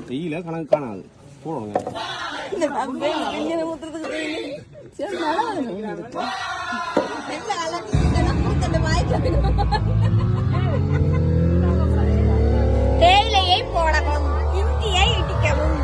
வெயில கணக்கு காணாது போடுங்க தேயிலையை போடவும் இஞ்சியை இடிக்கவும்.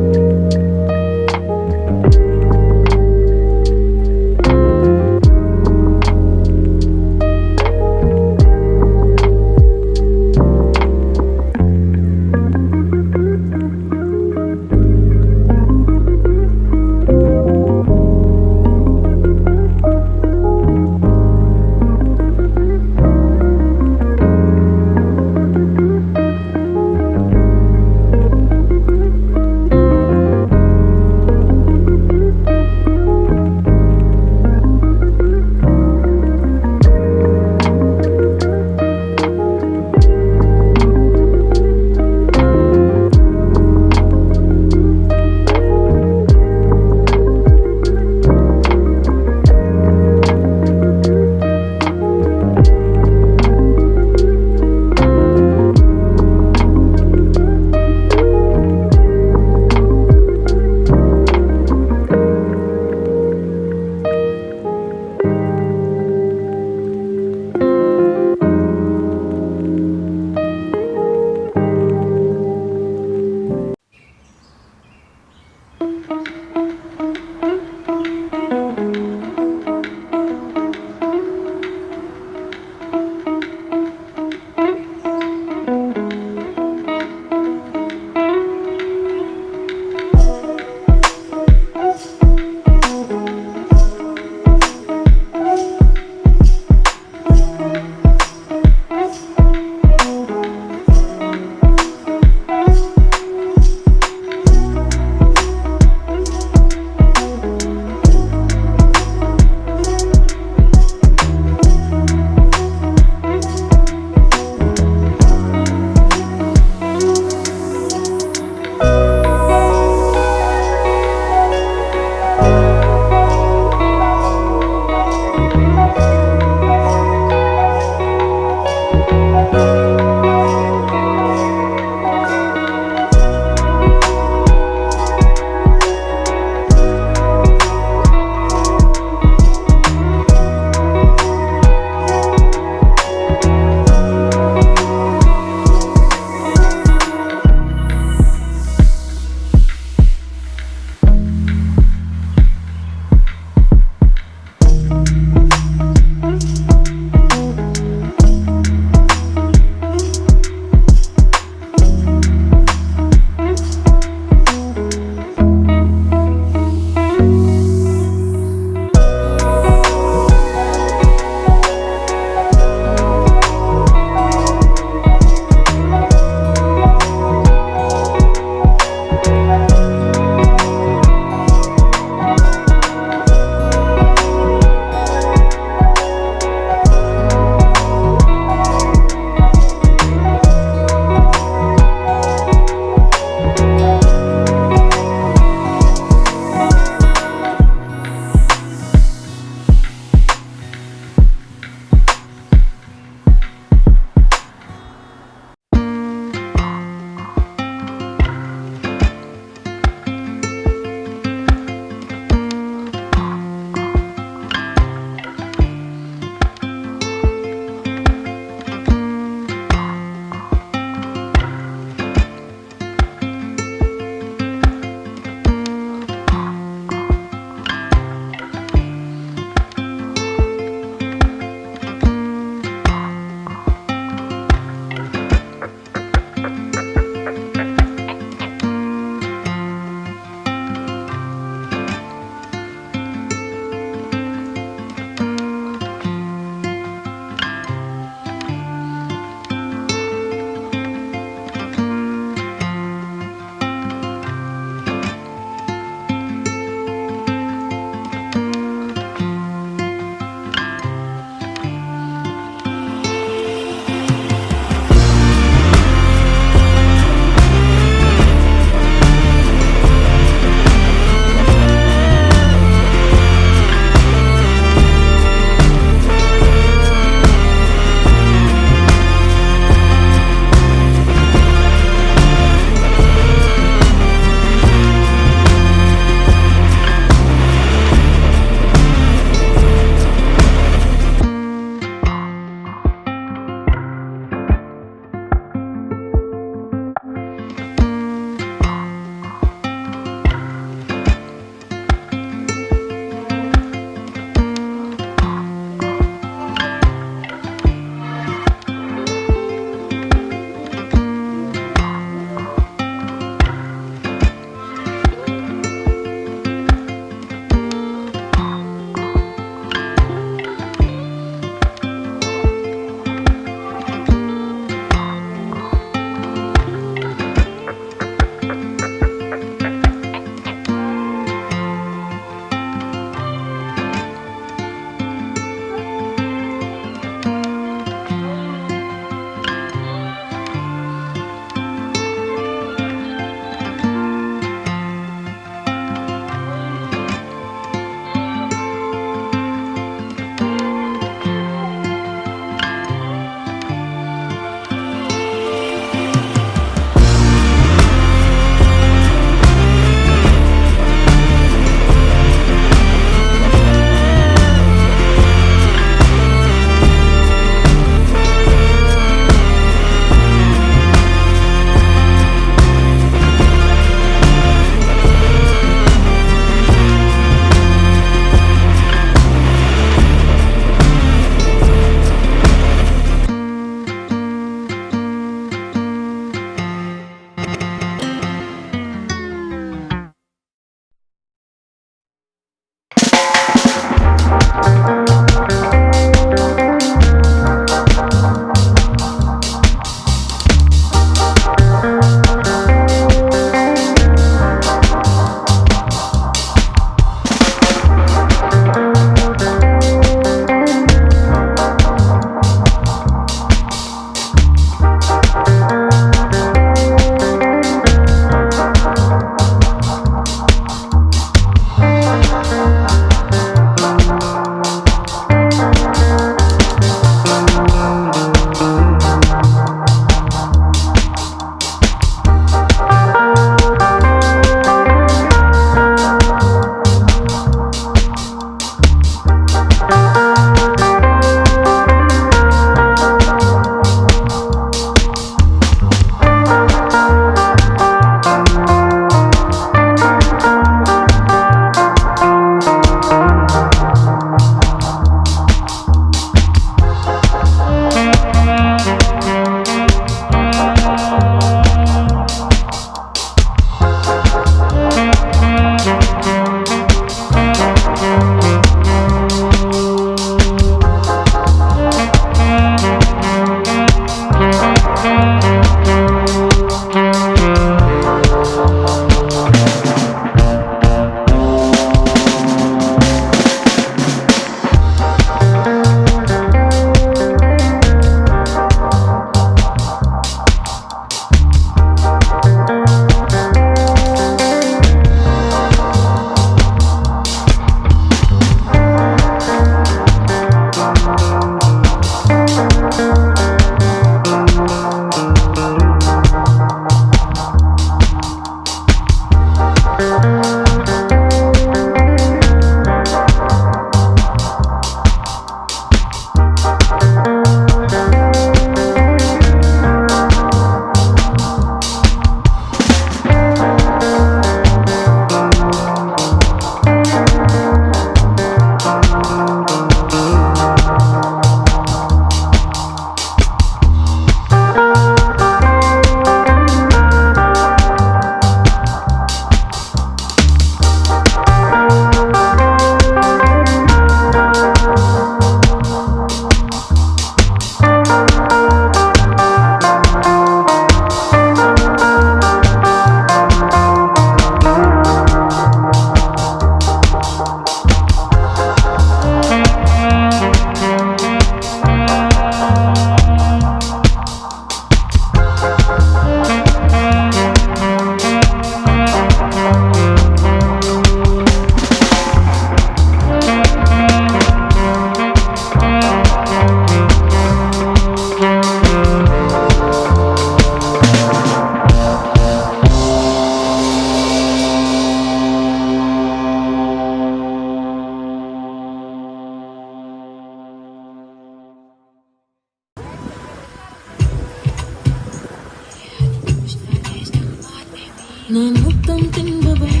நான் முத்தம் தின்பவள்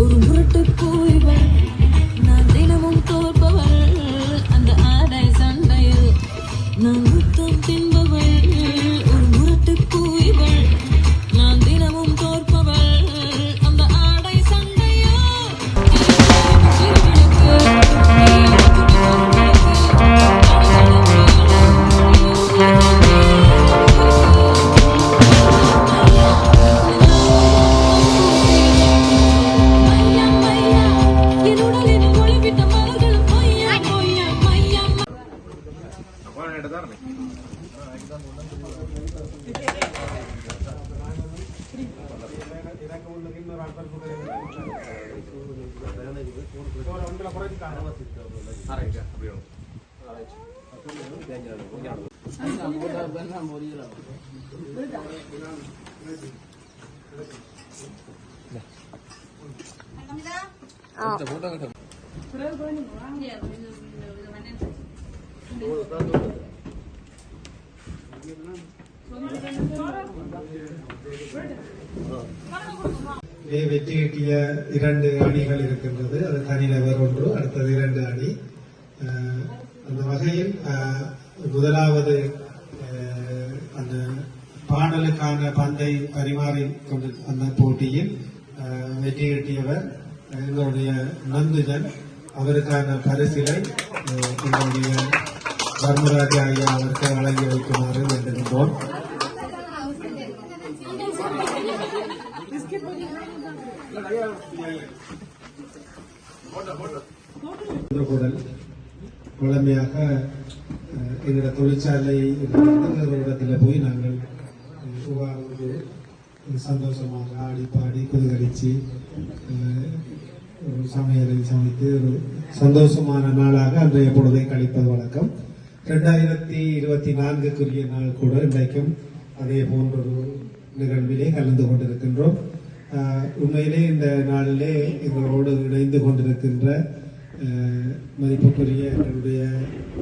ஒரு முரட்டு கூய்வள் நான் தினமும் தோற்பவள் அந்த ஆடை சண்டையில் நான் முத்தம் தின்பவள் ஒரு முரட்டு கூய்வள் நான் தினமும் தோற்பவள் அந்த ஆடை சண்டையில் வெற்றி கிட்டிய 2 அணிகள் இருக்கின்றது. அது தனிநபர் ஒன்று, அடுத்தது 2 அணி. அந்த வகையில் முதலாவது அந்த பாடலுக்கான பந்தை பரிமாறி கொண்டு அந்த போட்டியில் வெற்றி கிட்டியவர் எங்களுடைய நந்துஜன். அவருக்கான பரிசிலை எங்களுடைய தர்மராஜா ஐயா அவருக்கு வழங்கி வைக்குமாறு வேண்டுகின்றோம். வழமையாக எங்களோட தொழிற்சாலை இடத்துல போய் நாங்கள் சந்தோஷமாக ஆடி பாடி குதிகரிச்சு ஒரு சமையலை சமைத்து ஒரு சந்தோஷமான நாளாக அன்றைய பொழுதை கழிப்பது வழக்கம். 2024க்குரிய நாள் கூட இன்றைக்கும் அதே போன்ற ஒரு நிகழ்விலே கலந்து கொண்டிருக்கின்றோம். உண்மையிலே இந்த நாளிலே எங்களோடு இணைந்து கொண்டிருக்கின்ற மதிப்புக்குரிய என்னுடைய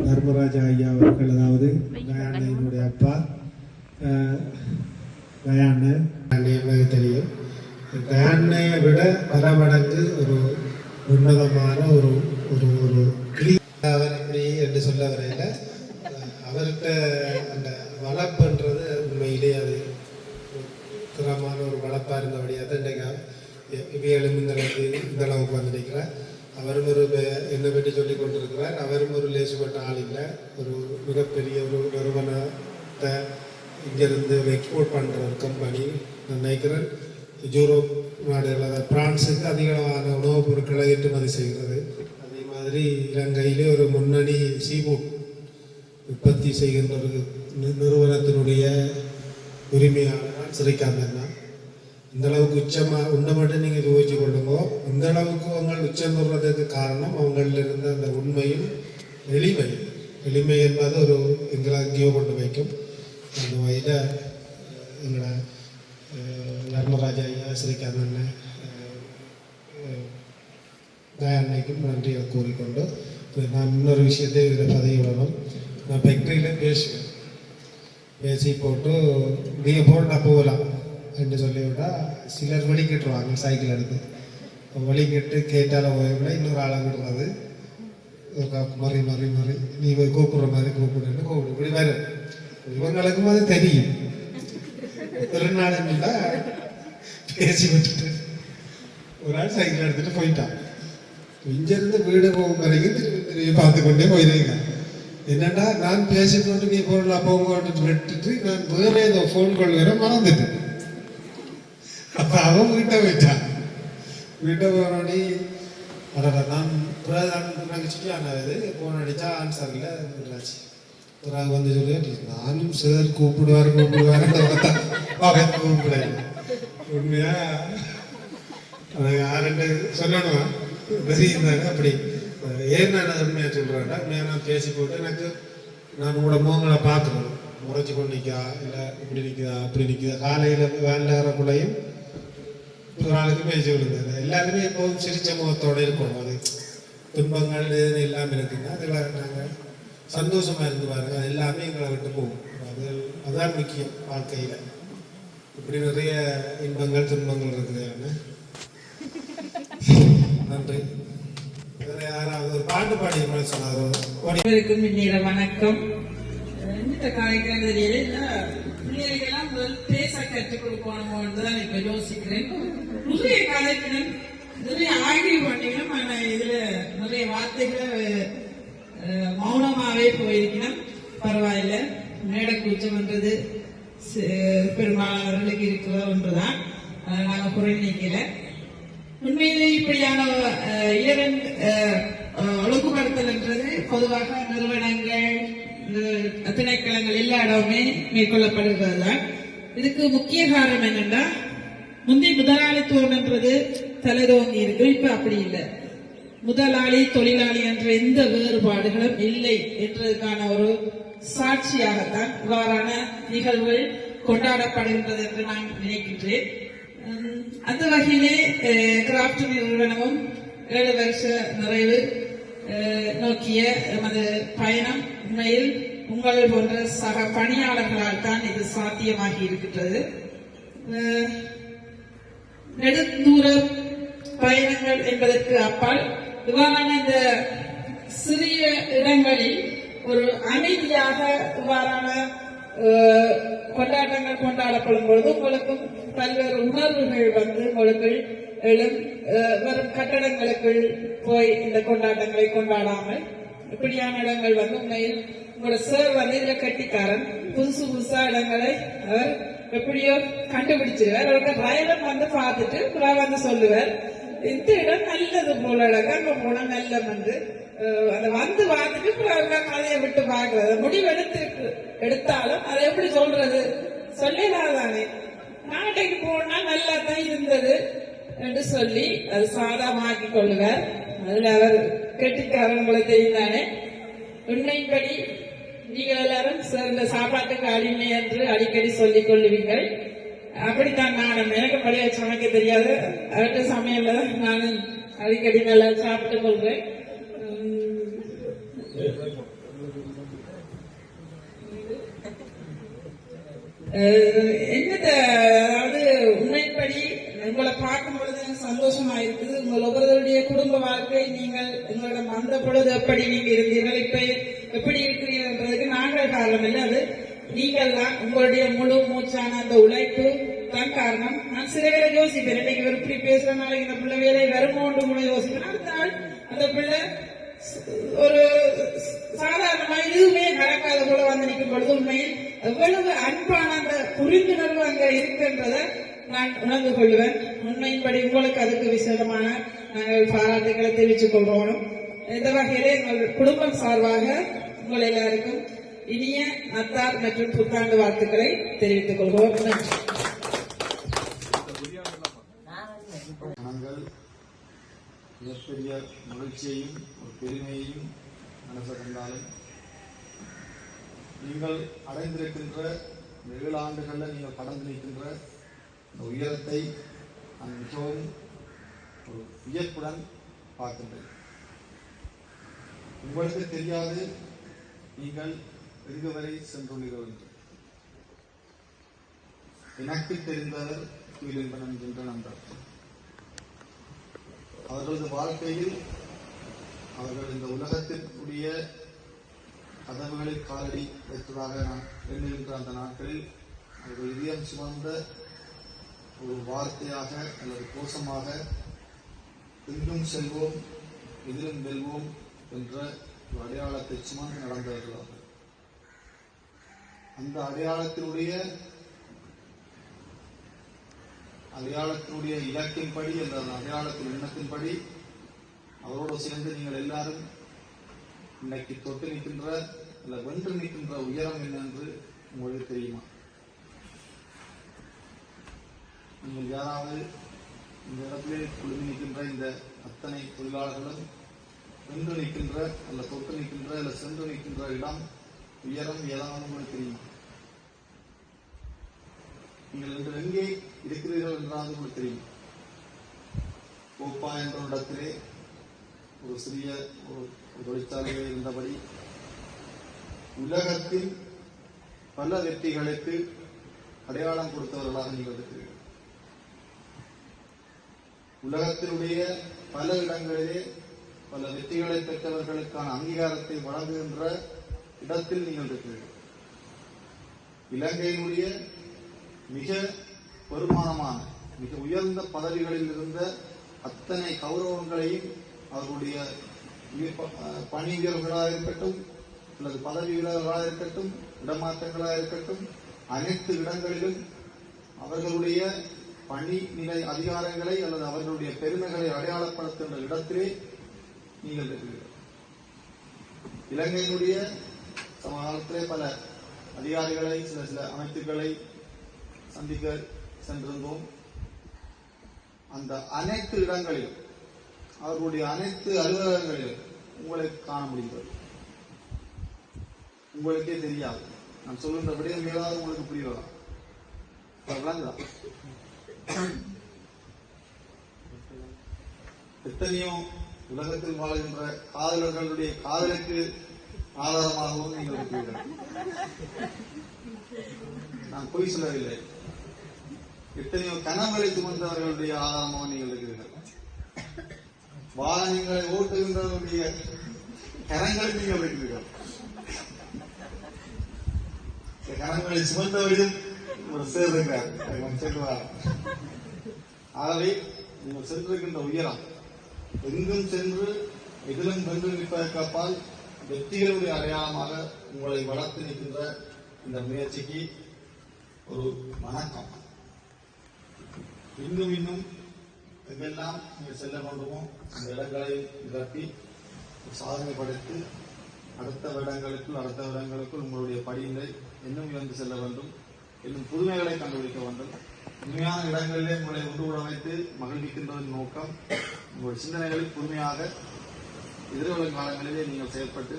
தர்மராஜா ஐயா அவர்கள், அதாவது கயாண்ணையினுடைய அப்பா கயாண்ணை தெரியும். கயாண்ணையை விட பல மடங்கு ஒரு உன்னதமான ஒரு ஒரு ஒரு அவர் எப்படி என்று சொல்ல வரையில அவர்கிட்ட அந்த வளர்ப்புன்றது உண்மையிலே அது திறமான ஒரு வளர்ப்பாக இருந்தபடியாக தான் இவைகளும் இந்த அளவுக்கு வந்திருக்கிறார். அவரும் ஒரு என்னை பற்றி சொல்லிக் கொண்டிருக்கிறார். அவரும் ஒரு லேசுப்பட்ட ஆள் இல்லை. ஒரு மிகப்பெரிய ஒரு நிறுவனத்தை இங்கிருந்து எக்ஸ்போர்ட் பண்ணுற ஒரு கம்பெனி. நான் நினைக்கிறேன் யூரோப் நாடுகள், அதாவது பிரான்ஸுக்கு அதிகமான உணவுப் பொருட்களை ஏற்றுமதி செய்கிறது. அதே மாதிரி இலங்கையிலே ஒரு முன்னணி சீஃபுட் உற்பத்தி செய்கின்ற ஒரு நிறுவனத்தினுடைய உரிமையாளர் ஸ்ரீகாந்தன் தான். இந்த அளவுக்கு உச்சமாக உன்னை மட்டும் நீங்கள் யோசிச்சு கொள்ளுங்க. இந்த அளவுக்கு அவங்க உச்சம் சொல்றதுக்கு காரணம் அவங்களில் இருந்த அந்த உண்மையும் எளிமை என்பது ஒரு எங்களை அங்கேயோ கொண்டு வைக்கும். அந்த வகையில் எங்களை தர்மராஜா ஐயா, ஸ்ரீகாந்தன், தயாண்ணைக்கும் நன்றியை கூறிக்கொண்டு நான் இன்னொரு விஷயத்தை இதில் பதிவிடணும். நான் ஃபேக்ட்ரியில் பேசி போட்டு நீங்கள் போட்டா போகலாம் என்று சொல்லிவிட்டா சிலர் வழிகிட்டுருவாங்க. சைக்கிள் எடுத்து வழிகிட்டு கேட்டால போய் இன்னொரு ஆளை விடுறது, மறி மறி மறி நீ போய் கூப்பிடுற மாதிரி கூப்பிடுன்னு கூப்பிடு இப்படி வேறு. இவங்களுக்கும் அது தெரியும். ஒரு நாள் என்னன்னா பேசி விட்டுட்டு ஒரு ஆள் சைக்கிள் எடுத்துட்டு போயிட்டான். இங்கிருந்து வீடு போகும் வரைக்கும் திரும்பி பார்த்து கொண்டே போயிருங்க. என்னன்னா நான் பேசி போட்டு நீ பொருளா போங்கன்னு விட்டுட்டு நான் வேற ஏதோ ஃபோன் கால் வேற மறந்துட்டேன். அப்ப அவன் வீட்டை போயிட்டான். வீட்டை போனோடனே அடடா நான் நகைச்சிட்டு ஆனாது போன் அடிச்சா ஆன்சர் இல்லை விடாச்சு. ஒரு ஆள் வந்து சொல்லி நானும் சார் கூப்பிடுவாரு அவன் கூப்பிட உண்மையா அதை யாருன்னு சொல்லணும் இருந்தாங்க. அப்படி ஏன் நான் உண்மையாக சொல்கிறேன்டா, உண்மையாக நான் பேசி போட்டு எனக்கு நான் உங்களோட முகங்களை பார்க்கணும். முறைச்சி கொண்டு நிற்கா இல்லை இப்படி நிற்குதா அப்படி நிற்குதா. காலையில் வேண்டாகிறக்குள்ளையும் ஒரு நாளுக்கு பேசி விடுங்க. எல்லாருமே எப்போதும் சிரிச்ச முகத்தோடு இருக்கணும். அது துன்பங்கள் இல்லாமல் இருக்குங்க. அதில் நாங்கள் சந்தோஷமாக இருந்து பாருங்க. அது எல்லாமே எங்களை விட்டு போகும். அதுதான் முக்கியம் வாழ்க்கையில். இப்படி நிறைய இன்பங்கள் துன்பங்கள் இருக்குது. நன்றி. வேற யாராவது ஒரு பாட்டு பாடி சொன்னார். இந்நேர வணக்கம். இந்த காலைக்கிறதுல பிள்ளைகளுக்கெல்லாம் முதல் பேச கற்றுக் கொடுக்கணும் தான் இப்ப யோசிக்கிறேன். நிறைய கலைக்கணும், நிறைய ஆய்வு பண்ணிக்கணும். ஆனா இதுல நிறைய வார்த்தைகளை மௌனமாவே போயிருக்கணும். பரவாயில்ல, மேடை கூச்சம்ன்றது பெரும்பாலானவர்களுக்கு இருக்கிற ஒன்றுதான். நாங்க குறை நீக்கல. உண்மையிலே இப்படியான ஒழுங்குபடுத்தல் என்றது பொதுவாக நிறுவனங்கள், திணைக்களங்கள் எல்லா இடமுமே மேற்கொள்ளப்படுவதுதான். இதுக்கு முக்கிய காரணம் என்னன்னா, முந்தைய முதலாளித்துவம் என்றது தலைதோங்கி இருக்கு. இப்ப அப்படி இல்லை. முதலாளி தொழிலாளி என்ற எந்த வேறுபாடுகளும் இல்லை என்றதுக்கான ஒரு சாட்சியாகத்தான் இவ்வாறான நிகழ்வுகள் கொண்டாடப்படுகின்றது என்று நான் நினைக்கின்றேன். அந்த வகையிலே கிராப்ட் நிறுவனமும் 7 வருஷ நிறைவு நோக்கிய எமது பயணம் உண்மையில் உங்கள் போன்ற சக பணியாளர்களால் தான் இது சாத்தியமாகி இருக்கின்றது. நெடுந்தூர பயணங்கள் என்பதற்கு அப்பால் இவ்வாறான இந்த சிறிய இடங்களில் ஒரு அமைதியாக இவ்வாறான கொண்டாட்டங்கள் கொண்டாடப்படும் பொழுது உங்களுக்கும் பல்வேறு உணர்வுகள் வந்து உங்களுக்கு எழும். வரும் கட்டடங்களுக்குள் போய் இந்த கொண்டாட்டங்களை கொண்டாடாமல் இப்படியான இடங்கள் வந்து உண்மையில் உங்களோட சார் வந்து இதுல கட்டிக்காரன். புதுசு புதுசா இடங்களை அவர் எப்படியோ கண்டுபிடிச்சிருவார். அவருக்கு ரயிலும் வந்து பார்த்துட்டு வந்து சொல்லுவார், இந்த இடம் நல்லது போல இடம், அங்க போனா நல்ல வந்து அதை வந்து பார்த்துட்டு கதையை விட்டு பாக்குறது. முடிவெடுத்து எடுத்தாலும் அதை எப்படி சொல்றது, சொல்லலாதானே. நாட்டைக்கு போனா நல்லா தான் இருந்தது என்று சொல்லி அது சாதமாக்கி கொள்ளுவார். அதுல அவர் கெட்டிக்காரன் உங்களை தெரிந்தானே. உண்மைப்படி நீங்கள் எல்லாரும் இந்த சாப்பாட்டுக்கு அடிமை என்று அடிக்கடி சொல்லிக் கொள்ளுவீங்கள். அப்படித்தான் நானும், எனக்கு பழைய சமைக்க தெரியாது. அவர்கிட்ட சமையல்ல நானும் அடிக்கடி நல்லா சாப்பிட்டு கொள்வேன். என்னது, அதாவது உண்மைப்படி உங்களை பார்க்கும் பொழுது எனக்கு சந்தோஷமா இருக்குது. உங்கள் ஒவ்வொருவருடைய குடும்ப வாழ்க்கை, நீங்கள் உங்களிடம் வந்த பொழுது எப்படி நீங்க இருந்தீர்கள், இப்ப எப்படி இருக்கிறீர்கள்ன்றதுக்கு நாங்கள் காரணம் இல்லை, அது நீங்கள் தான். உங்களுடைய முழு மூச்சான அந்த உழைப்பு தான் காரணம். நான் சில வேலை யோசிப்பேன், இன்னைக்கு இவர் இப்படி பேசுறதுனால இந்த பிள்ளை வேலை வருமோன்று கூட யோசிப்பேன். அடுத்த நாள் அந்த பிள்ளை ஒரு சாதாரணமா எதுவுமே நடக்காத போல வந்து நிற்கும் பொழுது உண்மையில் எவ்வளவு அன்பான அந்த புரிந்துணர்வு அங்க இருக்கின்றத நான் உணர்ந்து கொள்வேன். உண்மையின்படி உங்களுக்கு அதுக்கு விசேடமான நாங்கள் பாராட்டுகளை தெரிவித்துக் கொள்வோம். இந்த வகையிலே எங்கள் குடும்பம் சார்பாக உங்கள் எல்லாருக்கும் இனிய நத்தார் மற்றும் புத்தாண்டு வாழ்த்துக்களை தெரிவித்துக் கொள்வோம். நாங்கள் மிகப்பெரிய மகிழ்ச்சியையும் ஒரு பெருமையையும் மனசு கண்டாலும் நீங்கள் அடைந்திருக்கின்ற 7 ஆண்டுகளில் நீங்கள் கடந்து நிற்கின்ற இந்த உயரத்தை நான் மிகவும் ஒரு வியப்புடன் பார்க்கின்றேன். உங்களுக்கு தெரியாது நீங்கள் எங்கு வரை சென்றுள்ளீர்கள் என்று. எனக்கு தெரிந்தவர் கீழின்பன் என்கின்ற நண்பர். அவர்களது வாழ்க்கையில் அவர்கள் இந்த உலகத்திற்குரிய கதவுகளில் காலடி வைத்ததாக நான் எண்ணுகின்ற அந்த நாட்களில் அவர்கள் இதயம் சுமந்த ஒரு வார்த்தையாக அல்லது கோஷமாக எங்கும் செல்வோம் எதிலும் வெல்வோம் என்ற ஒரு அடையாளத்தை சுமந்து நடந்தவர்கள். அந்த அடையாளத்தினுடைய இலக்கின்படி என்ற அடையாளத்தின் எண்ணத்தின்படி அவரோடு சேர்ந்து நீங்கள் எல்லாரும் இன்னைக்கு தொட்டு நிற்கின்ற அல்ல வென்று நிற்கின்ற உயரம் என்ன என்று உங்களுக்கு தெரியுமா? நீங்கள் யாராவது இந்த இடத்திலே குழுமி நிற்கின்ற இந்த அத்தனை தொழிலாளர்களும் வென்று நிற்கின்ற அல்ல தொட்டு நிற்கின்ற அல்ல சென்று நிற்கின்ற இடம் உயரம் ஏதாவது உங்களுக்கு தெரியுமா? நீங்கள் இன்று எங்கே இருக்கிறீர்கள் என்றால் உங்களுக்கு தெரியும். கோப்பா என்ற இடத்திலே ஒரு சிறிய ஒரு தொழிற்சாலையில் இருந்தபடி உலகத்தின் பல வெற்றிகளுக்கு அடையாளம் கொடுத்தவர்களாக நீங்கள் இருக்கிறீர்கள். உலகத்தினுடைய பல இடங்களிலே பல வெற்றிகளை பெற்றவர்களுக்கான அங்கீகாரத்தை வழங்குகின்ற இடத்தில் நீங்கள் இருக்கிறீர்கள். இலங்கையினுடைய மிக பெருமானமான மிக உயர்ந்த பதவிகளில் இருந்த அத்தனை கௌரவங்களையும் அவர்களுடைய பணி உயர்வுகளாக இருக்கட்டும் அல்லது பதவி உயர்வுகளாக இருக்கட்டும் இடமாற்றங்களாக இருக்கட்டும் அனைத்து இடங்களிலும் அவர்களுடைய பணி நிலை அதிகாரங்களை அல்லது அவர்களுடைய பெருமைகளை அடையாளப்படுத்துகின்ற இடத்திலே நீங்கள் இருக்கிறீர்கள். இலங்கையினுடைய சமகாலத்திலே பல அதிகாரிகளை சில அமைப்புகளை சந்திக்க சென்றிருந்தோம். அந்த அனைத்து இடங்களிலும் அவர்களுடைய அனைத்து அலுவலகங்களிலும் உங்களை காண முடிகிறது. உங்களுக்கே தெரியாது. நான் சொல்கின்ற விடயம் ஏதாவது உங்களுக்கு புரியலாம். எத்தனையோ உலகத்தில் வாழ்கின்ற காதலர்களுடைய காதலுக்கு ஆதாரமாகவும் நீங்கள் இருக்கிறீர்கள். நான் பொய் சொல்லவில்லை. எத்தனையோ கனவுகளை சுமந்தவர்களுடைய ஆதாரமாக நீங்கள் இருக்கிறீர்கள். வாகனங்களை ஓட்டுகின்றவர்களுடைய கரங்களில் நீங்கள் இருக்கிறீர்கள். கரங்களை சுமந்தவரையும் ஒரு சேர்ந்திருக்கிறார். ஆகவே நீங்கள் சென்றிருக்கின்ற உயரம் எங்கும் சென்று எதிலும் வென்று நிற்பதற்கு அப்பால் வெற்றிகளுடைய அடையாளமாக உங்களை வளர்த்து நிற்கின்ற இந்த முயற்சிக்கு ஒரு வணக்கம். இன்னும் இன்னும் எங்கெல்லாம் நீங்கள் செல்ல வேண்டுமோ அந்த இடங்களை நிரப்பி சாதனை படைத்து அடுத்த இடங்களுக்குள் உங்களுடைய படியினை இன்னும் உயர்ந்து செல்ல வேண்டும். இன்னும் புதுமைகளை கண்டுபிடிக்க வேண்டும். உண்மையான இடங்களிலே உங்களை ஒன்று கூட வைத்து மகிழ்விக்கின்றதன் நோக்கம் உங்களுடைய சிந்தனைகளில் புதுமையாக எதிர்வரும் காலங்களிலே நீங்கள் செயல்பட்டு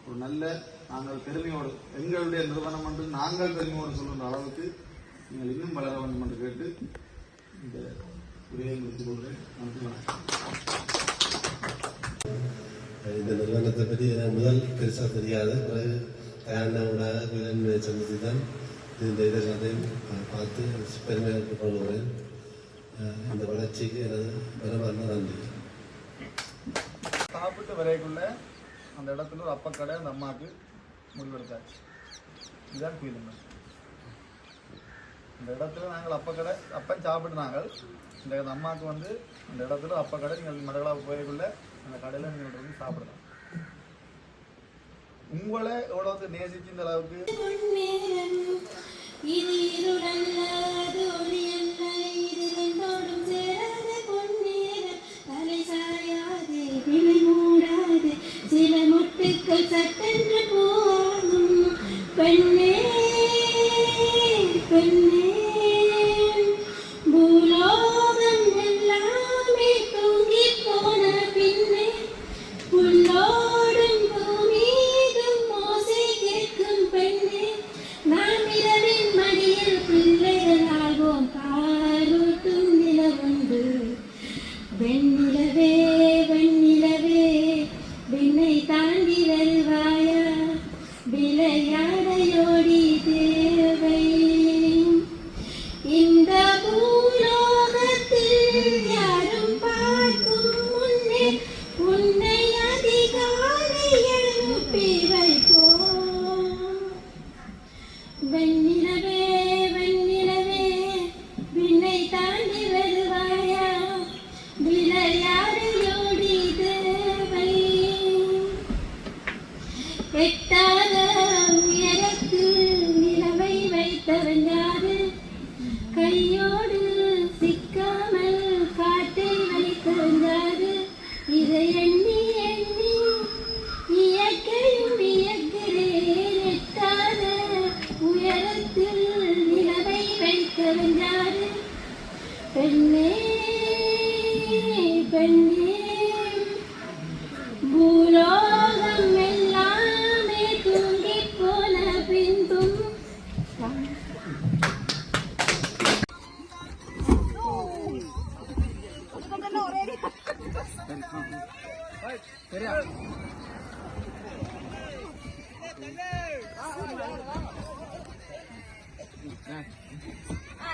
ஒரு நல்ல நாங்கள் பெருமையோடு எங்களுடைய நிறுவனம் என்று நாங்கள் பெருமையோடு சொல்கின்ற அளவுக்கு நீங்கள் இன்னும் வளர வேண்டும் என்று கேட்டு இந்த உரையை முடித்துக் கொள்கிறேன். நன்றி, வணக்கம். இந்த நிறுவனத்தை பற்றி முதல் பெருசாக தெரியாது. பிறகு தயாரின சந்தித்து தான் இந்த இதெல்லாத்தையும் பார்த்து பெருமையாக கொள்கிறேன். இந்த வளர்ச்சிக்கு எனது மனமார்ந்த நன்றி. சாப்பிட்டு வரைக்குள்ள அந்த இடத்துல ஒரு அப்பக்கடை அந்த அம்மாவுக்கு முடிவெடுத்தாச்சு. இதுதான் ஃபீலிங். இந்த இடத்துல நாங்கள் அப்பன் சாப்பிட்டு நாங்கள் இந்த அம்மாவுக்கு வந்து இந்த இடத்துல அப்பக்கடை நீங்கள் மடகளாக போயக்குள்ள அந்த கடையில் நீங்கள் வந்து சாப்பிடலாம். உங்களை எவ்வளவு நேசிச்சு இந்த அளவுக்கு இது இருடல்ல அது ஒளியல்ல இது ரெண்டோடும் சேராத பொன்னேரம் தலை சாயாதே விழி மூடாது சில முட்டுக்கள் சட்டென்று போகும் பெண்ணே பெண்ணே பூலோகம் எல்லாமே தூங்கி போன பின்னே புல்லோடும் பூமீதும் மோசை கேட்கும் பெண்ணே நாம் இரவின் மடியில் பிள்ளைகளாகும் பாலூட்டும் நிலவுண்டு வெண்ணிலவே வெண்ணிலவே விண்ணை தாண்டி வருவாயா விளையாடையோடி தேவை இந்த பூலோகத்தில் யாரும் பார்க்கும் முன்னே உன்னை அதிகாலை எழுப்பி வைப்போம். வெண்ணிலவே வெண்ணிலவே விண்ணை தாண்டி வருவாயா விளையாடையோடி தேவை எட்டாத உயரத்தில் நிலவை வைத்தவன் யாரு கையோடு சிக்காமல் காட்டை வைத்தவன் யாரு இதை எண்ணி எண்ணி இயற்கையும் இயக்கிறேன் எட்டாத உயரத்தில் நிலவை வைத்தவன் யாரு பெண்ணே பெண்ணே பூலோகம் எல்லாமே தூங்கி போன பின்பும்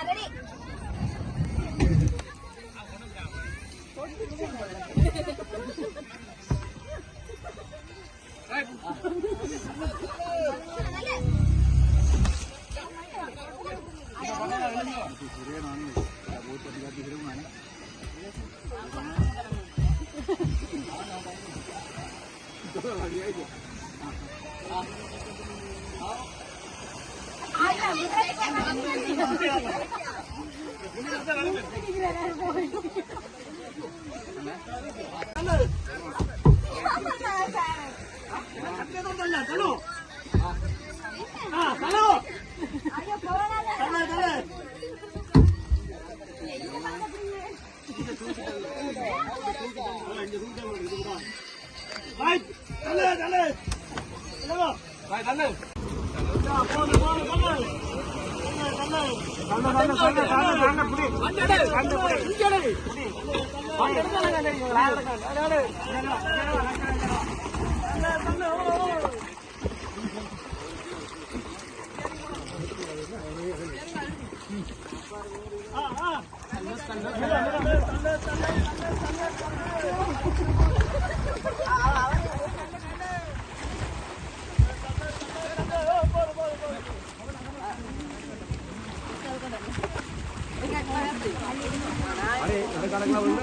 ரெடி.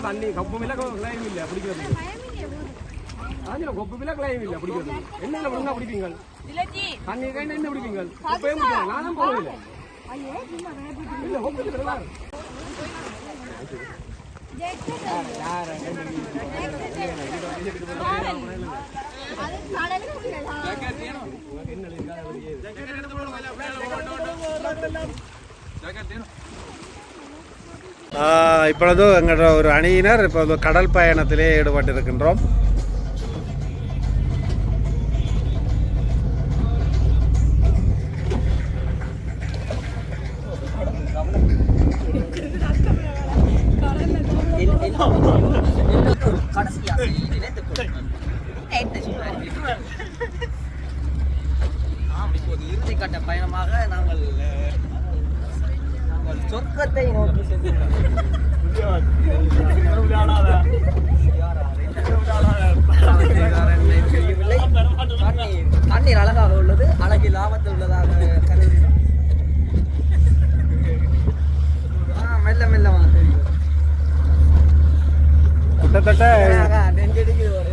தண்ணி கொப்புமில்ல கிளையும் இல்லை பிடிக்கிறது கொப்புமில்ல கிளையும் இல்லை பிடிக்கிறது என்ன ஒழுங்கா பிடிப்பீங்க தண்ணி கைண்ட என்ன பிடிப்பீங்க நானும் போகவில்லை இல்ல கொப்பு இப்பொழுது எங்களோட ஒரு அணியினர் இப்போது கடல் பயணத்திலே ஈடுபட்டிருக்கின்றோம். இறுதிக்கட்ட பயணமாக நாங்கள் சொர்க்கத்தை நோக்கி தண்ணீர் அழகாக உள்ளது, அழகில் ஆபத்து உள்ளதாக கருதினோம். மெல்ல மெல்லமாக தெரியும். கிட்டத்தட்ட நெஞ்சடிக்குது ஒரு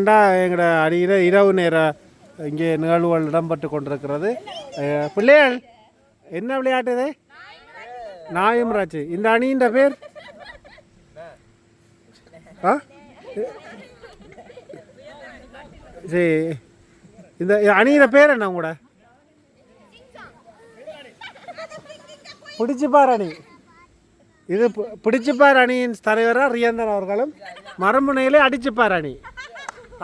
ஏண்டா எங்களோட அடியில் இரவு நேர இங்கே நிகழ்வுகள் இடம்பெற்று கொண்டிருக்கிறது. பிள்ளைகள் என்ன விளையாட்டு இது? நாயும் ராச்சு. இந்த அணியின் பேர் சரி, இந்த அணியின் பேர் என்ன கூட? பிடிச்சிப்பார் அணி. இது பிடிச்சிப்பார் அணியின் தலைவராக ரியந்தன் அவர்களும், மரமுனையிலே அடிச்சுப்பார் அணி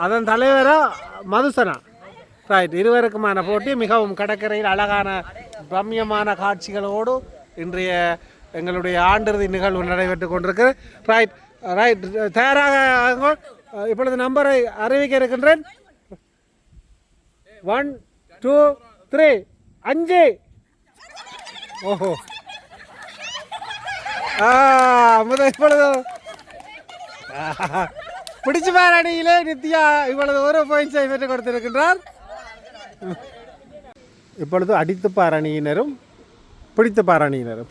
அதன் தலைவராக மதுசனா. ரைட், இருவருக்குமான போட்டி மிகவும் கடற்கரையில் அழகான ரம்யமான காட்சிகளோடு இன்றைய எங்களுடைய ஆண்டிறுதி நிகழ்வு நடைபெற்று கொண்டிருக்கு. ரைட் ரைட், தயாராக இப்பொழுது நம்பரை அறிவிக்க இருக்கின்றேன். 1 2 3 5. ஓஹோ, இப்பொழுது பிடிச்சுப்பார் அணியிலே நித்யா இப்பொழுது 1 பாயிண்ட்ஸை பெற்றுக் கொடுத்திருக்கின்றார். இப்பொழுது அடித்துப்பார் அணியினரும் பிடித்துப்பார் அணியினரும்.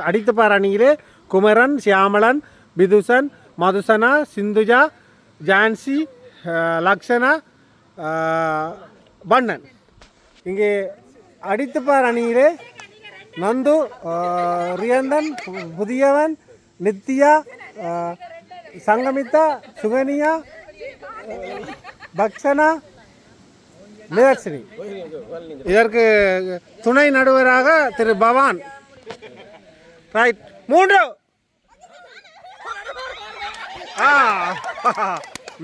அடித்துப்பார் அணியிலே குமரன், சியாமளன், விதுசன், மதுசனா, சிந்துஜா, ஜான்சி, லக்ஷனா, பண்ணன். இங்கே அடித்துப்பார் அணியிலே நந்து, ரியந்தன், புதியவன், நித்யா, சங்கமிதா, சுகனியா, பக்ஷனா, நிதர்ஷினி. இதற்கு துணை நடுவராக திரு பவான். ரைட், 3.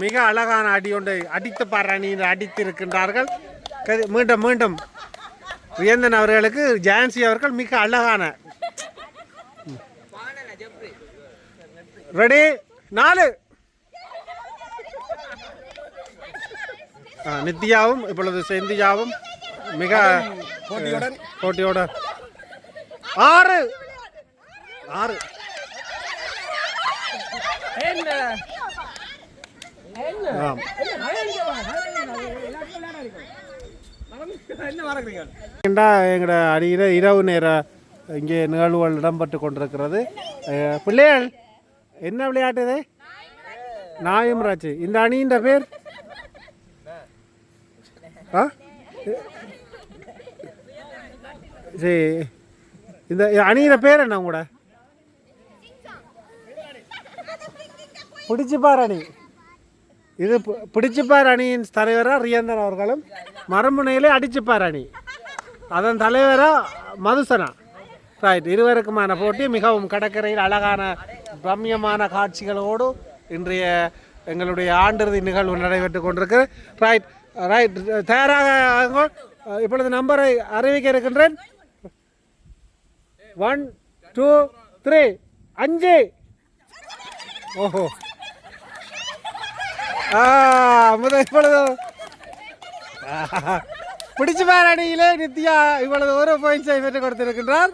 மிக அழகான அடி ஒன்றை அடித்துப்பார் அணியில் அடித்திருக்கின்றார்கள். மீண்டும் மீண்டும் ரியந்தன் அவர்களுக்கு ஜான்சி அவர்கள் மிக அழகான. ரெடி, 4. நித்யாவும் இப்பொழுது செந்தியாவும் மிக போட்டியோட 6. எங்களோட அடியில் இரவு நேர இங்கே நிகழ்வுகள் இடம்பெற்று கொண்டிருக்கிறது. பிள்ளைகள் என்ன விளையாட்டு இது? நாயும் ராச்சு. இந்த அணியின் பேர் சரி, இந்த அணியின் பேர் என்ன கூட? பிடிச்சிப்பார் அணி. இது பிடிச்சிப்பார் அணியின் தலைவராக ரியந்தன் அவர்களும், மரமுனையிலே அடிச்சுப்பார் அணி அதன் தலைவராக மதுசனா. ரைட், இருவருக்குமான போட்டி மிகவும் கடற்கரையில் அழகான ரம்யமான காட்சிகளோடு இன்றைய எங்களுடைய ஆண்டிறுதி நிகழ்வு நடைபெற்று கொண்டிருக்கு. ரைட் ரைட், தயாராக இப்பொழுது நம்பரை அறிவிக்க இருக்கின்றேன். 1 2 3 5. ஓஹோ, இப்பொழுது பிடிச்சுப்பார் அணியிலே நித்யா இப்பொழுது 1 பாயிண்ட்ஸை பெற்றுக் கொடுத்திருக்கின்றார்.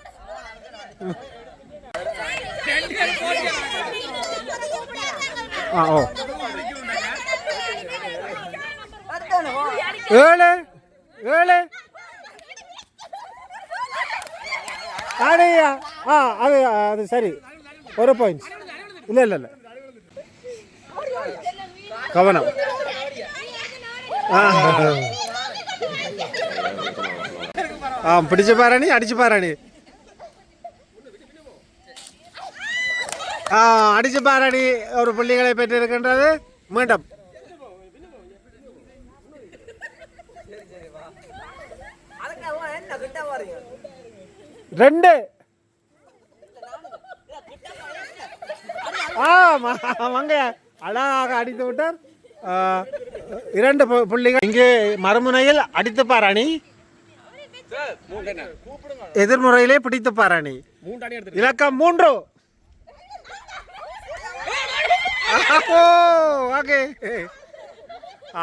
ஓ, 7 அடையா. அது சரி, 1 பாயிண்ட்ஸ். இல்லை கவனம். பிடிச்சு பாரணி, அடிச்சு பாரணி. அடிச்சு பாரணி ஒரு புள்ளிகளை பெற்றிருக்கின்றது. மீண்டும் 2. அழகாக அடித்து விட்டார். 2 புள்ளிகள். இங்கே மறுமுனையில் அடித்துப்பார் அணி, எதிர்முறையிலே பிடித்துப்பார் அணி. இலக்கம் 3. ஓகே,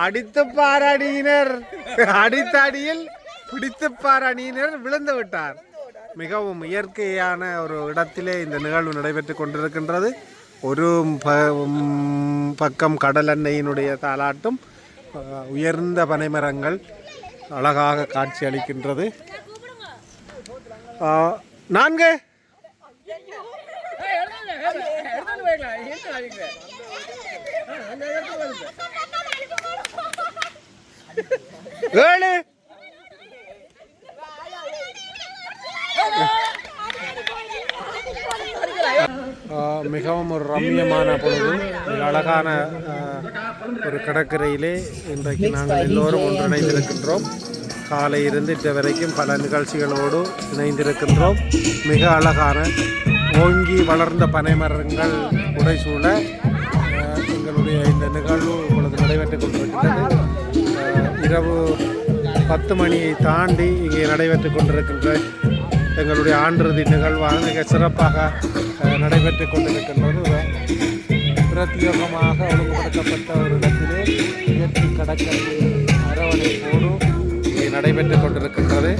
அடித்துப்பார் அணியினர் அடித்த அடியில் பிடித்துப்பார் அணியினர் விழுந்து விட்டார். மிகவும் இயற்கையான ஒரு இடத்திலே இந்த நிகழ்வு நடைபெற்று கொண்டிருக்கின்றது. ஒரு பக்கம் கடல் எண்ணெயினுடைய தாலாட்டும், உயர்ந்த பனைமரங்கள் அழகாக காட்சி அளிக்கின்றது. 4. 7 மிகவும் ஒரு ரம்மியமான பொழுது அழகான ஒரு கடற்கரையிலே இன்றைக்கு நாங்கள் எல்லோரும் ஒன்றிணைந்திருக்கின்றோம். காலை இருந்து இட்ட வரைக்கும் பல நிகழ்ச்சிகளோடு இணைந்திருக்கின்றோம். மிக அழகான ஓங்கி வளர்ந்த பனைமரங்கள் உடைசூழ எங்களுடைய இந்த நிகழ்வு இப்பொழுது நடைபெற்றுக் கொண்டிருக்கின்றது. இரவு 10 மணியை தாண்டி இங்கே நடைபெற்றுக் கொண்டிருக்கின்ற எங்களுடைய ஆண்டிறுதி நிகழ்வாக மிக சிறப்பாக நடைபெற்றுக் கொண்டிருக்கின்றது. பிரத்யேகமாக ஒழுங்குபடுத்தப்பட்ட ஒரு இடத்திலே இயற்கை கடற்கரை அரவணைப்போடு இங்கே நடைபெற்றுக் கொண்டிருக்கின்றது.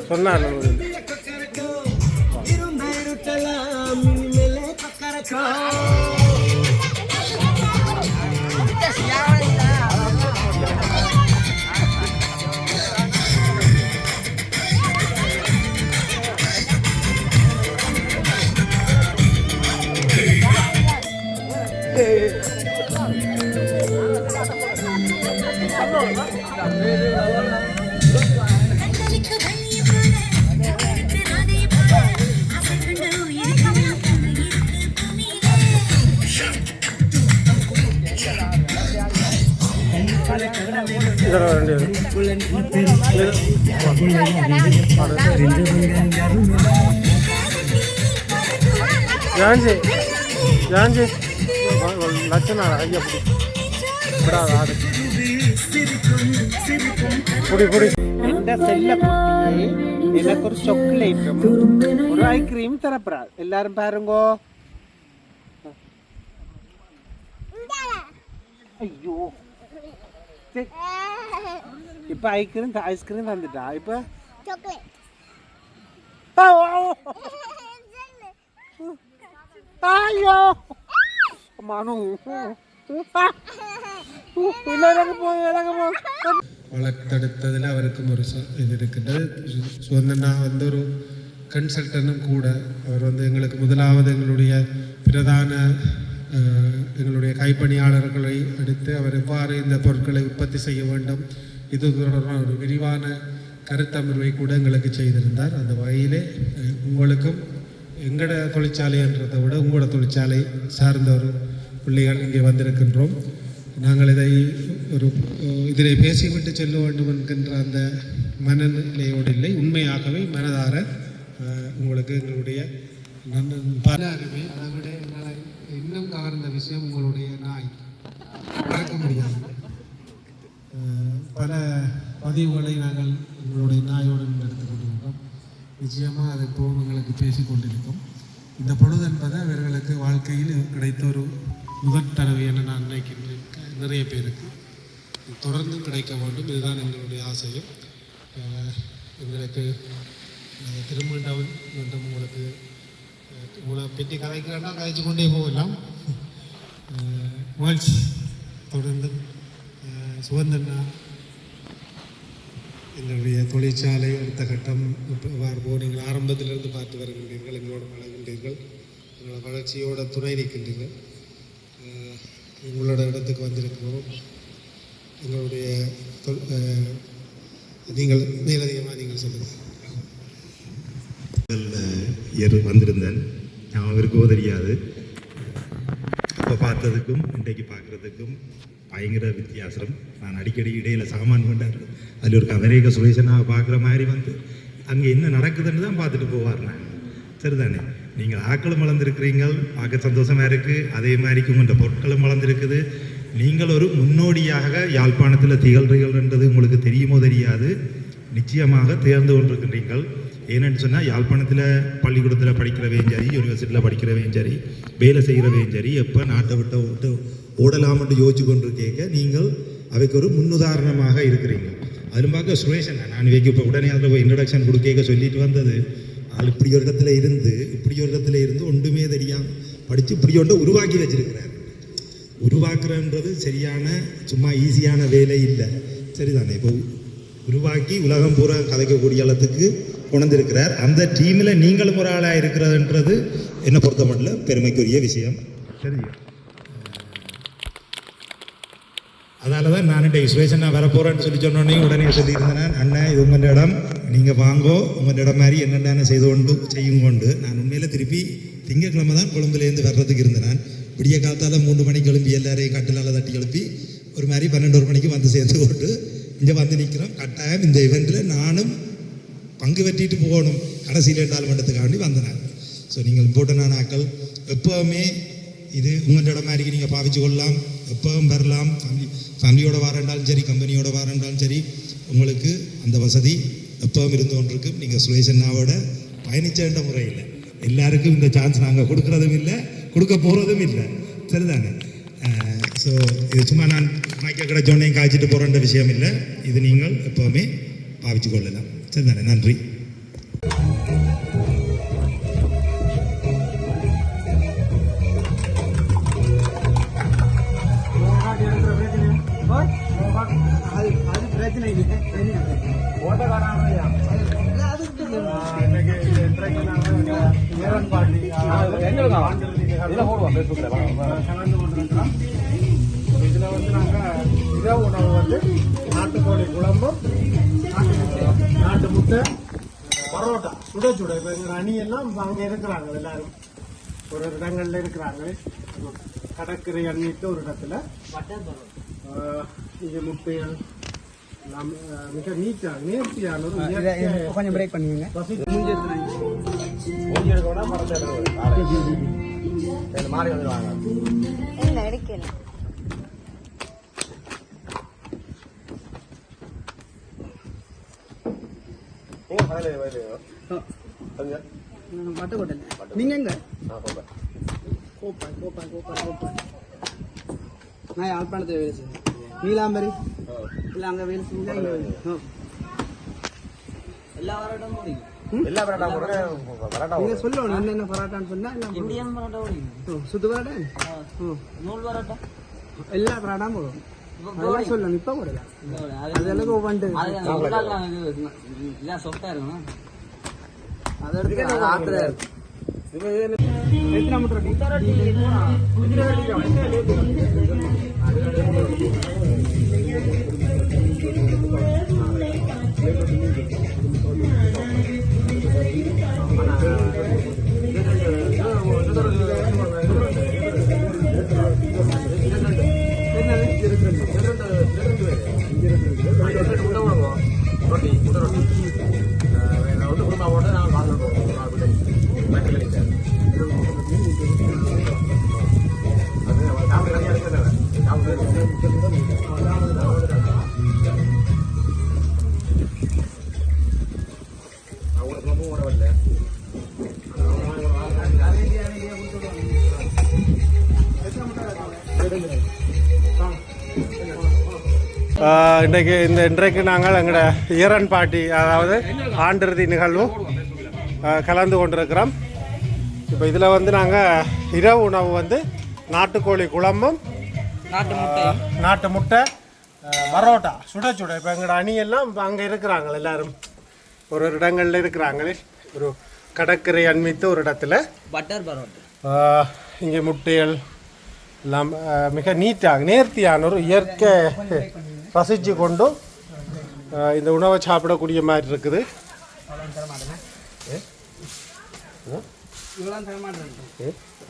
சொன்னார் லட்சணா ஐயா എന്റെ സെല്ലക്കുട്ടിയെ എനിക്കൊരു ചോക്ലേറ്റും ഒരു ഐസ്ക്രീം തരപ്പറ എല്ലാരും പാരുങ്കോ അയ്യോ ഇപ്പൊ ഐസ്ക്രീം തന്നിട്ടാ ഇപ്പൊ chocolate. ஐயோ மனு வளர்த்தெடுத்ததில் அவருக்கும் ஒரு இது இருக்கின்றது. சுவந்தண்ணா ஒரு கன்சல்டனும் கூட. அவர் எங்களுக்கு முதலாவது எங்களுடைய பிரதான எங்களுடைய கைப்பணியாளர்களை எடுத்து அவர் எவ்வாறு இந்த பொருட்களை உற்பத்தி செய்ய வேண்டும் இது தொடர்பான ஒரு விரிவான கருத்தமர்வை கூட எங்களுக்கு செய்திருந்தார். அந்த வகையிலே உங்களுக்கும் எங்களோட தொழிற்சாலை என்றதை விட உங்களோட தொழிற்சாலை சார்ந்த ஒரு பிள்ளைகள் இங்கே வந்திருக்கின்றோம். நாங்கள் இதிலே பேசிவிட்டு செல்ல வேண்டும் என்கின்ற அந்த மனநிலையோடு இல்லை, உண்மையாகவே மனதார உங்களுக்கு எங்களுடைய பலருமே அதை விட இன்னும் கவர்ந்த விஷயம் உங்களுடைய நாய் மறக்க முடியாது. பல பதிவுகளை நாங்கள் உங்களுடைய நாயோடு எடுத்துக்கொண்டிருக்கோம். நிச்சயமாக அதை போல் எங்களுக்கு பேசிக்கொண்டிருக்கோம். இந்த பொழுது என்பது அவர்களுக்கு வாழ்க்கையில் கிடைத்த ஒரு முதல் தடவை என நான் நினைக்கின்றேன். நிறைய பேருக்கு தொடர்ந்து கிடைக்க வேண்டும், இதுதான் எங்களுடைய ஆசையும். எங்களுக்கு திருமண்டவன் மற்றும் உங்களுக்கு உங்களை பெட்டி கதைக்கிறேன்னா கதைச்சு கொண்டே போகலாம். வேர்ல்ட்ஸ் தொடர்ந்து சுவந்தண்ணா எங்களுடைய தொழிற்சாலை அடுத்த கட்டம் இப்போ நீங்கள் ஆரம்பத்திலிருந்து பார்த்து வருகின்றீர்கள், எங்களோட பழகின்றீர்கள், எங்களோட வளர்ச்சியோட துணை நிற்கின்றீர்கள். எங்களோட இடத்துக்கு வந்திருக்கிறோம். எங்களுடைய நீங்கள் மேலதிகமாக நீங்கள் சொல்லுங்கள். வந்திருந்தேன், அவருக்கோ தெரியாது. அப்போ பார்த்ததுக்கும் இன்றைக்கு பார்க்குறதுக்கும் பயங்கர வித்தியாசம். நான் அடிக்கடி இடையில் சாமான் கொண்டார், அதில் ஒரு அமெரிக்க சுரேஷனாக பார்க்குற மாதிரி வந்து அங்கே என்ன நடக்குதுன்னு தான் பார்த்துட்டு போவார். நான் சரிதானே, நீங்கள் ஆக்களும் வளர்ந்துருக்கிறீங்கள், பார்க்க சந்தோஷமாக இருக்குது. அதே மாதிரிக்கு உங்கள் பொருட்களும் வளர்ந்துருக்குது. நீங்கள் ஒரு முன்னோடியாக யாழ்ப்பாணத்தில் திகழ்றீர்கள்ன்றது உங்களுக்கு தெரியுமோ தெரியாது, நிச்சயமாக தேர்ந்து கொண்டிருக்கின்றீர்கள். ஏன்னு சொன்னால் யாழ்ப்பாணத்தில் பள்ளிக்கூடத்தில் படிக்கிறவையும் சரி, யூனிவர்சிட்டியில் படிக்கிறவையும் சரி, வேலை செய்கிறவையும் சரி, எப்போ நாட்டை விட்டு ஓடலாம்னு யோசிச்சு கொண்டு கேட்க நீங்கள் அவைக்கு ஒரு முன்னுதாரணமாக இருக்கிறீங்க. அதிலும் பார்க்க சுரேஷன் நான் வைக்க இப்போ உடனே அதில் போய் இன்ட்ரடக்ஷன் கொடுக்க சொல்லிட்டு வந்தது. ஆள் இப்படி ஒரு இடத்துல இருந்து ஒன்றுமே தெரியாமல் படித்து இப்படி ஒன்றை உருவாக்கி வச்சிருக்கிறார். உருவாக்குறன்றது சரியான சும்மா ஈஸியான வேலை இல்லை, சரிதானே. இப்போ உருவாக்கி உலகம் பூரா கதைக்கக்கூடிய அளத்துக்கு கொண்டிருக்கிறார். அந்த டீமில் நீங்களும் ஒரு ஆளாக இருக்கிறதுன்றது என்னை பொறுத்த மட்டும் பெருமைக்குரிய விஷயம். சரி, அதனால தான் நான் இன்றைக்கு சுரேஷன் நான் வரப்போகிறேன்னு சொன்னோடனே உடனே சொல்லியிருந்தேன், அண்ணன் இது உங்கள் இடம், நீங்கள் வாங்கோ, உங்கள் இடம் மாதிரி என்னென்ன செய்யும் கொண்டு நான் உண்மையில் திருப்பி திங்கட்கிழமை தான் கொழும்புலேருந்து வர்றதுக்கு இருந்தேன். நான் விடிய காலத்தால் 3 மணிக்கு எழுப்பி எல்லாரையும் கட்டிலால் தட்டி எழுப்பி ஒரு மாதிரி 12 மணிக்கு வந்து சேர்ந்து கொண்டு இங்கே வந்து நிற்கிறோம். கட்டாயம் இந்த இவெண்ட்டில் நானும் பங்கு வெட்டிட்டு போகணும், கடைசியில் 2 மண்டத்துக்காக வேண்டி வந்தேன். ஸோ நீங்கள் இம்பார்ட்டண்டான ஆக்கள் எப்போவுமே இது உங்கள் இடம் மாதிரி நீங்கள் பாவிச்சு கொள்ளலாம், எப்பவும் வரலாம். ஃபேமிலியோட வாரண்டாலும் சரி, கம்பெனியோட வாரண்டாலும் சரி, உங்களுக்கு அந்த வசதி எப்பவும் இருந்து கொண்டிருக்கு. நீங்கள் சுரேஷன்னாவோட பயணிச்சேன்ற முறையில் எல்லாருக்கும் இந்த சான்ஸ் நாங்கள் கொடுக்குறதும் இல்லை, கொடுக்க போகிறதும் இல்லை, சரிதானே. ஸோ இது சும்மா நான் மைக்க கிடைச்சோடனே காய்ச்சிட்டு போகிறன்ற விஷயம் இல்லை, இது நீங்கள் எப்போவுமே பாவிச்சு கொள்ளலாம், சரிதானே. நன்றி. இதில் வந்து நாங்கள் இரவு உணவு வந்து நாட்டுக்கோழி குழம்பும் நாட்டு முட்டை பரோட்டா சுட சுட. இப்போ எங்கள் அணியெல்லாம் அங்கே இருக்கிறாங்க, எல்லாரும் ஒரு இடங்களில் இருக்கிறாங்க. கடற்கரை அணிட்டு ஒரு இடத்துல இது முட்டைகள் மிக நீட்டாக நேர்த்தியான ஒரு கொஞ்சம் பிரேக் பண்ணுவீங்க. மாறி வந்துடுவாங்க. நீங்க எங்க? நான் யாழ்ப்பாணத்தில் வேலை செய்வேன். நீலாம்பரி இல்லை, அங்கே வேலை செஞ்சா இங்கே எல்லா பரோட்டாவும் ஓடி எல்லா பரோட்டா போடுற பரோட்டா நீங்க சொல்லணும் என்னென்ன பரோட்டான்னு சொன்னா இந்தியன் பரோட்டா ஓடி சுத்து பரோட்டா நூல் பரோட்டா எல்லா பரோட்டாவும் போடுவோம் அதெல்லாம் சொல்லணும் இப்ப போடல அதெல்லாம் ஒவ்வொன்று இதான் சொட்டா இருக்கணும் அதை எடுத்து ஆத்திர எத்தனை முட்டை ரொட்டி இன்றைக்கு நாங்கள் எங்களோட ஈரன் பாட்டி அதாவது ஆண்டிறுதி நிகழ்வும் கலந்து கொண்டிருக்கிறோம். இப்போ இதில் வந்து நாங்கள் இரவு உணவு வந்து நாட்டுக்கோழி குழம்பும் நாட்டு முட்டை பரோட்டா சுட சுட. இப்போ எங்களோட அணியெல்லாம் அங்கே இருக்கிறாங்க, எல்லாரும் ஒரு இடங்களில் இருக்கிறாங்களே, ஒரு கடற்கரை அண்மித்த ஒரு இடத்துல பட்டர் பரோட்டா. இங்கே முட்டைகள் எல்லாம் மிக நீட்டாக நேர்த்தியான ஒரு இயற்கை ரசித்து கொண்டு இந்த உணவை சாப்பிடக்கூடிய மாதிரி இருக்குது.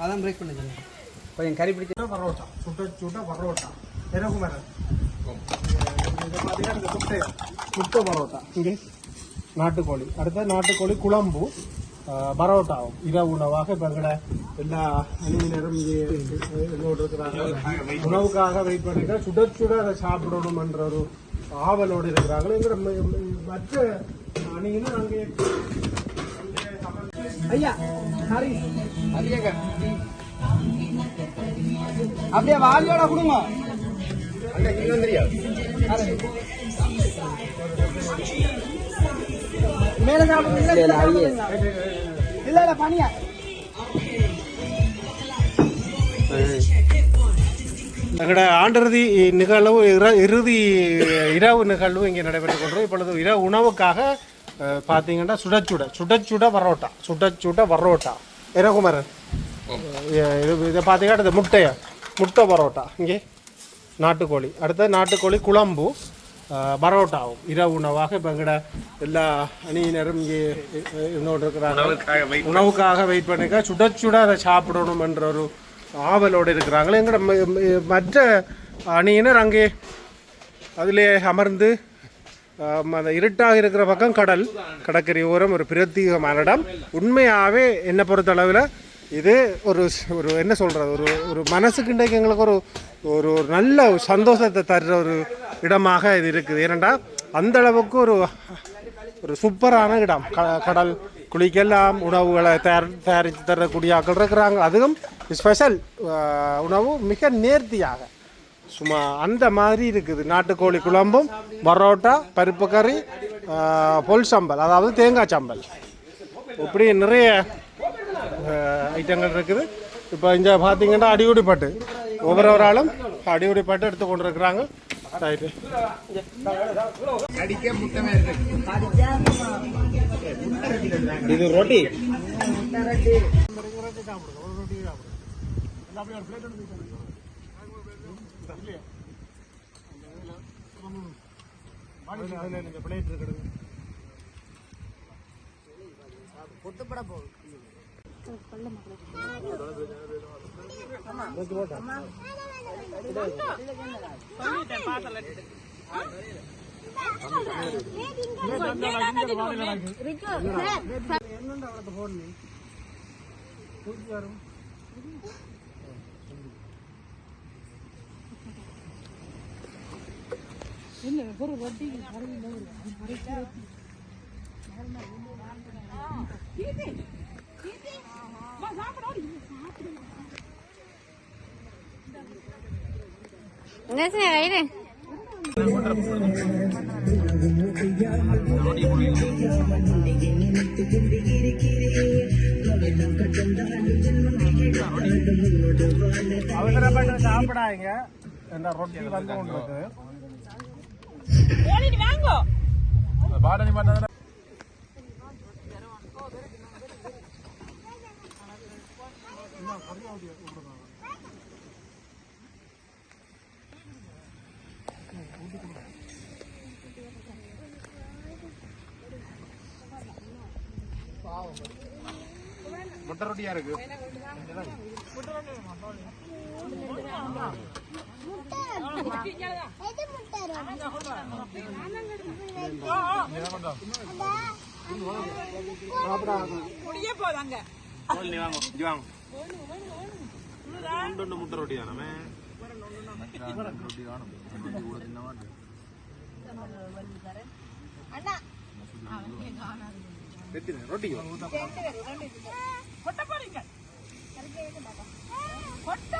அதான் பிரேக் பண்ணி கொஞ்சம் கறி பிடிச்ச பரோட்டா சுட்ட சுட்ட பரோட்டா எனக்கும் வேறு முட்டை பரோட்டா. இங்கே நாட்டுக்கோழி, அடுத்த நாட்டுக்கோழி குழம்பு பரோட்டாவும் இரவு உணவாக இப்போ எங்கட எல்லா அணியினரும் இங்கே எங்களோடு இருக்கிறாங்க. உணவுக்காக வெயிட் பண்ணிட்டு சுட சுட அதை சாப்பிடணும் என்ற ஒரு ஆவலோடு இருக்கிறாங்க. எங்களோட மற்ற அணியினர் அங்கே ஐயா ஹரி ஹரியக அப்படியே வாலியோட கொடுங்க. மேல இல்ல பனியா எங்களோட ஆண்டிறுதி நிகழ்வு இறுதி இரவு நிகழ்வு இங்கே நடைபெற்றுக் கொண்டோம். இப்பொழுது இரவு உணவுக்காக பார்த்தீங்கன்னா சுட பரோட்டா சுட பரோட்டா இரகுமரன். இதை பார்த்தீங்கன்னா முட்டை பரோட்டா, இங்கே நாட்டுக்கோழி, அடுத்த நாட்டுக்கோழி குழம்பு பரோட்டாவும் இரவு உணவாக இப்போ எங்கட எல்லா அணியினரும் இங்கே இன்னொன்று இருக்கிறாங்க. உணவுக்காக வெயிட் பண்ணிக்க சுட அதை சாப்பிடணும் என்ற ஒரு ஆவலோடு இருக்கிறாங்களே. எங்கட மற்ற அணியினர் அங்கே அதிலே அமர்ந்து அந்த இருட்டாக இருக்கிற பக்கம் கடற்கரை ஓரம் ஒரு பிரத்யேகமான இடம். உண்மையாகவே என்னை பொறுத்தளவில் இது ஒரு ஒரு என்ன சொல்கிறது, ஒரு மனசுக்கு இன்றைக்கு எங்களுக்கு ஒரு நல்ல சந்தோஷத்தை தர்ற ஒரு இடமாக இது இருக்குது. ஏனெண்டா அந்த அளவுக்கு ஒரு சூப்பரான இடம். கடல் குளிக்கெல்லாம் உணவுகளை தயாரித்து தரக்கூடிய ஆட்கள் இருக்கிறாங்க. அதுவும் ஸ்பெஷல் உணவு மிக நேர்த்தியாக சும்மா அந்த மாதிரி இருக்குது. நாட்டுக்கோழி குழம்பும் பரோட்டா, பருப்பு கறி, பொல் சம்பல் அதாவது தேங்காய் சம்பல், இப்படி நிறைய ஐட்டங்கள் இருக்குது. இப்போ இங்கே பார்த்தீங்கன்னா அடியுடிப்பட்டு ஒவ்வொரு ஆளும் அடியுடிப்பட்டு எடுத்து கொண்டு இருக்கிறாங்க. ரைட்டு இது ரொட்டி கொத்துப்பட போகுது. என்ன செய்ய Thank you. அவசரப்பட்டு சாப்பிடாங்க. இந்த ரொட்டி வந்து கொண்டு இருக்கு. வாங்கோ பாடனி பண்ண முட்டை ரொட்டியா இருக்கு. முடிய போதாங்க முட்டை ரொட்டி தானே ரொட்டி கொட்ட போறீங்க கொட்ட